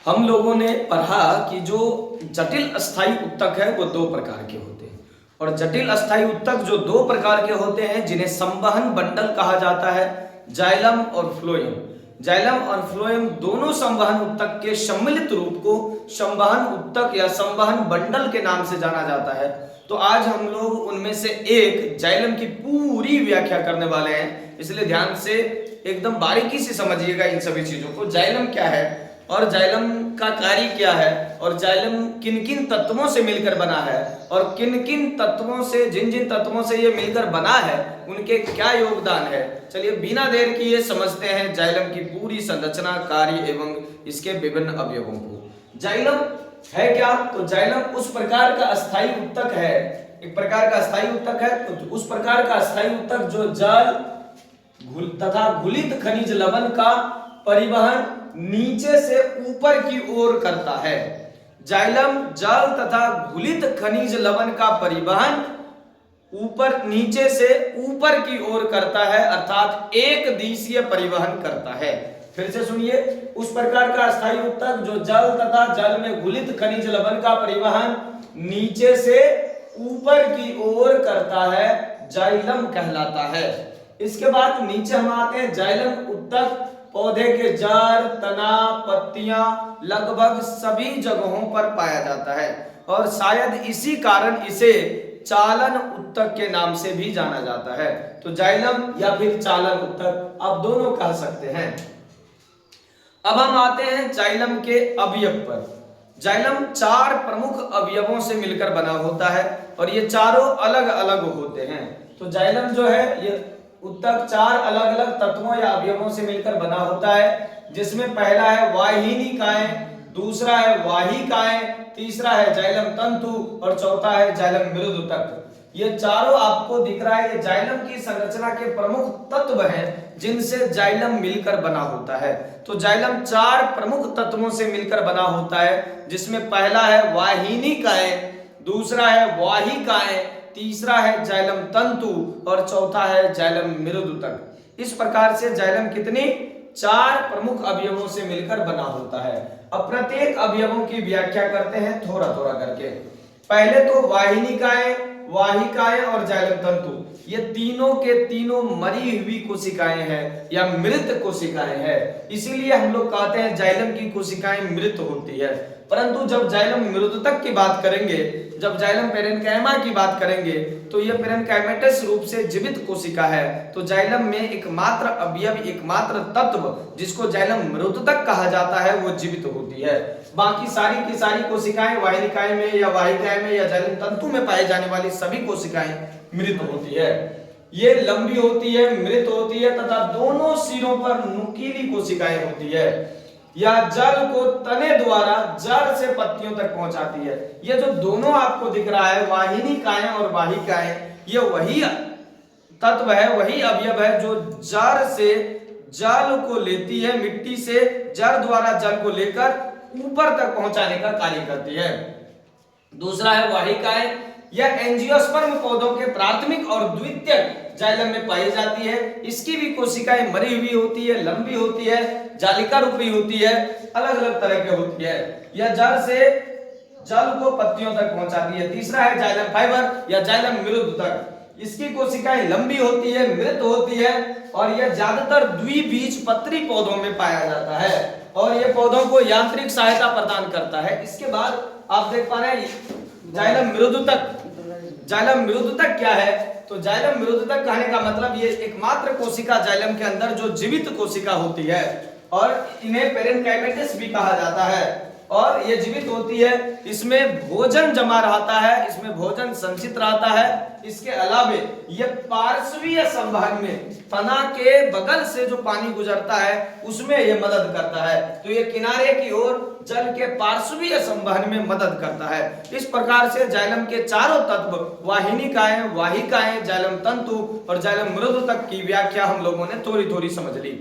हम लोगों ने पढ़ा कि जो जटिल अस्थाई उत्तक है वो दो प्रकार के होते हैं और जटिल अस्थाई उत्तक जो दो प्रकार के होते हैं जिन्हें संवहन बंडल कहा जाता है, जाइलम और फ्लोएम। जाइलम और फ्लोएम दोनों संवहन उत्तक के सम्मिलित रूप को संवहन उत्तक या संवहन बंडल के नाम से जाना जाता है। तो आज हम लोग उनमें से एक जाइलम की पूरी व्याख्या करने वाले हैं, इसलिए ध्यान से एकदम बारीकी से समझिएगा इन सभी चीजों को। जाइलम क्या है और जाइलम का कार्य क्या है और जाइलम किन किन तत्वों से मिलकर बना है और किन किन तत्वों से जिन जिन तत्वों से ये मिलकर बना है उनके क्या योगदान है। चलिए बिना देर किए समझते हैं जाइलम की पूरी संरचना, कार्य एवं इसके विभिन्न अवयवों को। जाइलम है क्या? तो जाइलम उस प्रकार का अस्थाई उत्तक है, एक प्रकार का अस्थाई उत्तक है, तो उस प्रकार का अस्थाई उत्तक जो जल तथा घुलित खनिज लवण का परिवहन नीचे से ऊपर की ओर करता है। जाइलम जल तथा घुलित खनिज लवण का परिवहन ऊपर नीचे से ऊपर की ओर करता है, अर्थात एक दिशीय परिवहन करता है। फिर से सुनिए, उस प्रकार का अस्थाई उत्तक जो जल तथा जल में घुलित खनिज लवण का परिवहन नीचे से ऊपर की ओर करता है, जाइलम कहलाता है। इसके बाद नीचे हम आते हैं, जाइलम उत्तक पौधे के जड़, तना, पत्तियां लगभग सभी जगहों पर पाया जाता है और शायद इसी कारण इसे चालन उत्तक के नाम से भी जाना जाता है। तो जाइलम या फिर चालन उत्तक आप दोनों कह सकते हैं। अब हम आते हैं जाइलम के अवयव पर। जाइलम चार प्रमुख अवयवों से मिलकर बना होता है और ये चारों अलग अलग होते हैं। तो जाइलम जो है ये उत्तक चार अलग अलग तत्वों या अवयवों से मिलकर बना होता है, जिसमें पहला है वाहिनिकाएं, दूसरा है वाहिकाएं, तीसरा है जाइलम तंतु और चौथा है जाइलम मृदुतक। ये चारों आपको दिख रहा है, ये जाइलम की संरचना के प्रमुख तत्व हैं जिनसे जाइलम मिलकर बना होता है। तो जाइलम चार प्रमुख तत्वों से मिलकर बना होता है, जिसमें पहला है वाहिनिकाएं, दूसरा है वाहिकाएं, तीसरा है जाइलम तंतु और चौथा है जाइलम मृदुतक। इस प्रकार से जाइलम कितनी चार प्रमुख अवयवों से मिलकर बना होता है। अब प्रत्येक अवयवों की व्याख्या करते हैं थोड़ा थोड़ा करके। पहले तो वाहिनिकाएं, वाहिकाएं और जाइलम तंतु, ये तीनों के तीनों मरी हुई कोशिकाएं हैं या मृत कोशिकाएं हैं, इसीलिए हम लोग कहते हैं जाइलम की कोशिकाएं मृत होती है। परंतु जब जाइलम मृदुतक की बात करेंगे, जब जाइलम पेरेन्काइमा की बात करेंगे, तो यह पेरेन्काइमेटस रूप से जीवित कोशिका है। तो जाइलम में एकमात्र अवयव, एकमात्र तत्व जिसको जाइलम मृदुतक कहा जाता है वो जीवित होती है। बाकी सारी की सारी कोशिकाएं वाहिनिकाएं में या वाहिकाएं में या जाइलम तंतु में पाई जाने वाली सभी कोशिकाएं मृत होती है। ये लंबी होती है, मृत होती है तथा दोनों सिरों पर नुकीली कोशिकाएं होती है या जल को तने द्वारा जड़ से पत्तियों तक पहुंचाती है। ये जो दोनों आपको दिख रहा है वाहिनिकाएं और वाहिकाएं, ये वही तत्व है, वही अवयव है जो जड़ से जल को लेती है, मिट्टी से जड़ द्वारा जल को लेकर ऊपर तक पहुंचाने का कार्य करती है। दूसरा है वाहिकाएं, यह एंजियोस्पर्म पौधों के प्राथमिक और द्वितीयक जाइलम में पाई जाती है। इसकी भी कोशिकाएं मरी हुई होती है, लंबी होती है, जालिका रूपी होती है, अलग अलग तरह की होती है। यह जड़ से जल को पत्तियों तक पहुंचाती है। तीसरा है जाइलम फाइबर या जाइलम मृदुतक, इसकी कोशिकाएं लंबी होती है, मृत होती है और यह ज्यादातर द्विबीजपत्री पौधों में पाया जाता है और यह पौधों को यांत्रिक सहायता प्रदान करता है। इसके बाद आप देख पा रहे हैं जाइलम मृदुतक। जाइलम मृदुतक क्या है? तो जाइलम मृदुतक कहने का मतलब ये एकमात्र कोशिका जाइलम के अंदर जो जीवित कोशिका होती है और इन्हें पेरेन्काइमेटस भी कहा जाता है और ये जीवित होती है। इसमें भोजन जमा रहता है, इसमें भोजन संचित रहता है। इसके अलावे ये पार्श्वीय संवहन में तना के बगल से जो पानी गुजरता है उसमें ये मदद करता है, तो ये किनारे की ओर जल के पार्श्वीय संवहन में मदद करता है। इस प्रकार से जाइलम के चारों तत्व वाहिनिकाएं, वाहिकाएं, जाइलम तंतु और जाइलम मृदुतक की व्याख्या हम लोगों ने थोड़ी थोड़ी समझ ली।